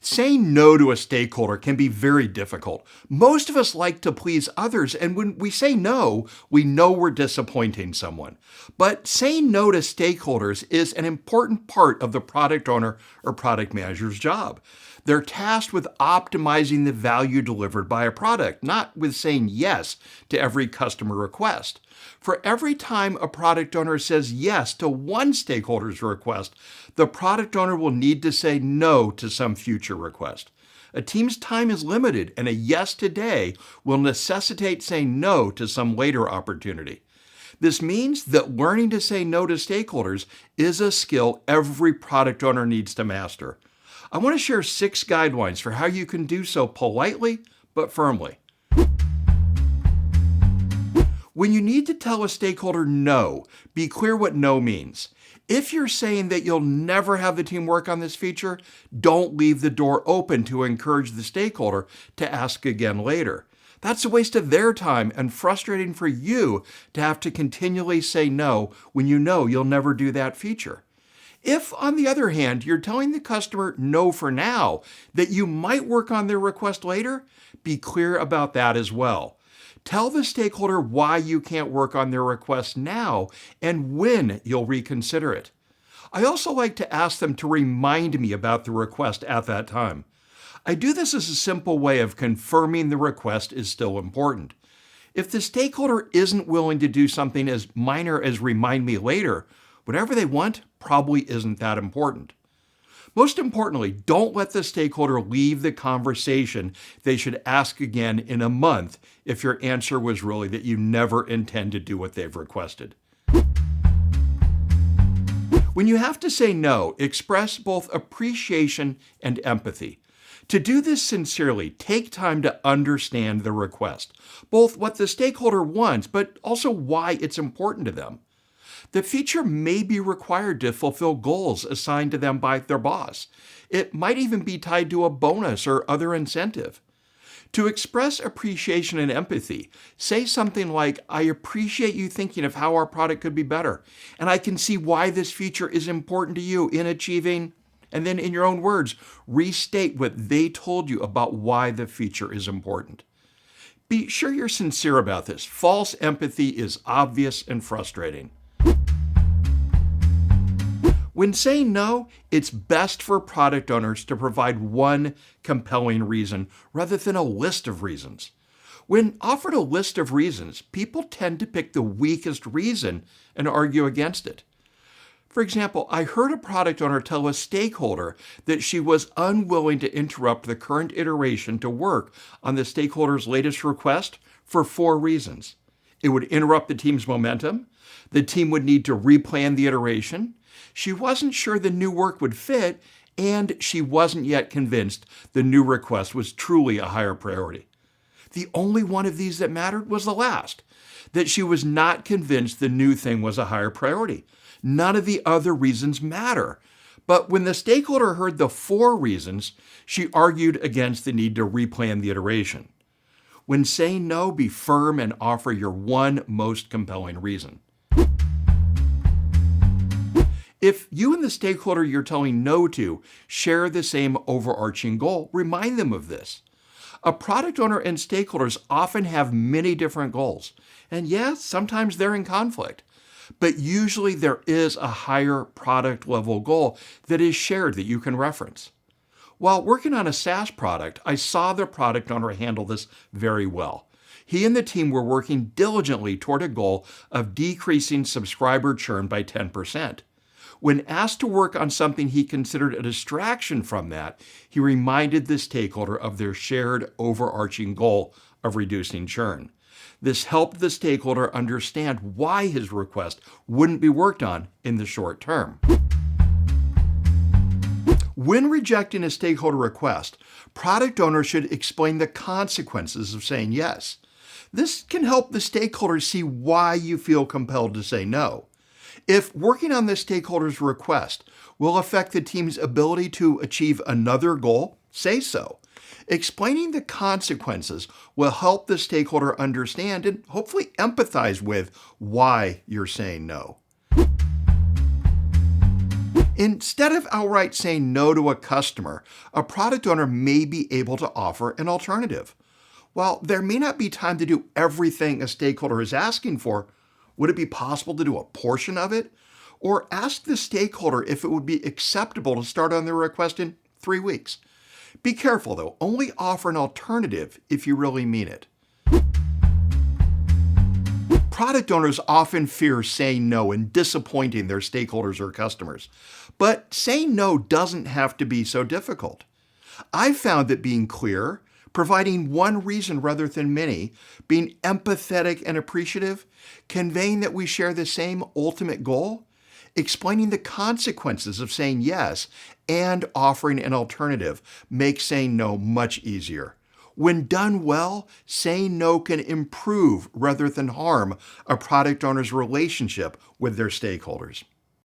Saying no to a stakeholder can be very difficult. Most of us like to please others, and when we say no, we know we're disappointing someone. But saying no to stakeholders is an important part of the product owner or product manager's job. They're tasked with optimizing the value delivered by a product, not with saying yes to every customer request. For every time a product owner says yes to one stakeholder's request, the product owner will need to say no to some future request. A team's time is limited, and a yes today will necessitate saying no to some later opportunity. This means that learning to say no to stakeholders is a skill every product owner needs to master. I want to share 6 guidelines for how you can do so politely but firmly. When you need to tell a stakeholder no, be clear what no means. If you're saying that you'll never have the team work on this feature, don't leave the door open to encourage the stakeholder to ask again later. That's a waste of their time and frustrating for you to have to continually say no when you know you'll never do that feature. If, on the other hand, you're telling the customer no for now, that you might work on their request later, be clear about that as well. Tell the stakeholder why you can't work on their request now and when you'll reconsider it. I also like to ask them to remind me about the request at that time. I do this as a simple way of confirming the request is still important. If the stakeholder isn't willing to do something as minor as remind me later, whatever they want probably isn't that important. Most importantly, don't let the stakeholder leave the conversation. They should ask again in a month if your answer was really that you never intend to do what they've requested. When you have to say no, express both appreciation and empathy. To do this sincerely, take time to understand the request, both what the stakeholder wants, but also why it's important to them. The feature may be required to fulfill goals assigned to them by their boss. It might even be tied to a bonus or other incentive. To express appreciation and empathy, say something like, I appreciate you thinking of how our product could be better, and I can see why this feature is important to you in achieving, and then in your own words, restate what they told you about why the feature is important. Be sure you're sincere about this. False empathy is obvious and frustrating. When saying no, it's best for product owners to provide one compelling reason rather than a list of reasons. When offered a list of reasons, people tend to pick the weakest reason and argue against it. For example, I heard a product owner tell a stakeholder that she was unwilling to interrupt the current iteration to work on the stakeholder's latest request for 4 reasons. It would interrupt the team's momentum, the team would need to replan the iteration, she wasn't sure the new work would fit, and she wasn't yet convinced the new request was truly a higher priority. The only one of these that mattered was the last, that she was not convinced the new thing was a higher priority. None of the other reasons matter. But when the stakeholder heard the 4 reasons, she argued against the need to replan the iteration. When saying no, be firm and offer your one most compelling reason. If you and the stakeholder you're telling no to share the same overarching goal, remind them of this. A product owner and stakeholders often have many different goals. And yes, sometimes they're in conflict. But usually there is a higher product level goal that is shared that you can reference. While working on a SaaS product, I saw the product owner handle this very well. He and the team were working diligently toward a goal of decreasing subscriber churn by 10%. When asked to work on something he considered a distraction from that, he reminded the stakeholder of their shared overarching goal of reducing churn. This helped the stakeholder understand why his request wouldn't be worked on in the short term. When rejecting a stakeholder request, product owners should explain the consequences of saying yes. This can help the stakeholder see why you feel compelled to say no. If working on the stakeholder's request will affect the team's ability to achieve another goal, say so. Explaining the consequences will help the stakeholder understand and hopefully empathize with why you're saying no. Instead of outright saying no to a customer, a product owner may be able to offer an alternative. While there may not be time to do everything a stakeholder is asking for, would it be possible to do a portion of it? Or ask the stakeholder if it would be acceptable to start on their request in 3 weeks. Be careful though, only offer an alternative if you really mean it. Product owners often fear saying no and disappointing their stakeholders or customers. But saying no doesn't have to be so difficult. I've found that being clear, providing one reason rather than many, being empathetic and appreciative, conveying that we share the same ultimate goal, explaining the consequences of saying yes, and offering an alternative makes saying no much easier. When done well, saying no can improve rather than harm a product owner's relationship with their stakeholders.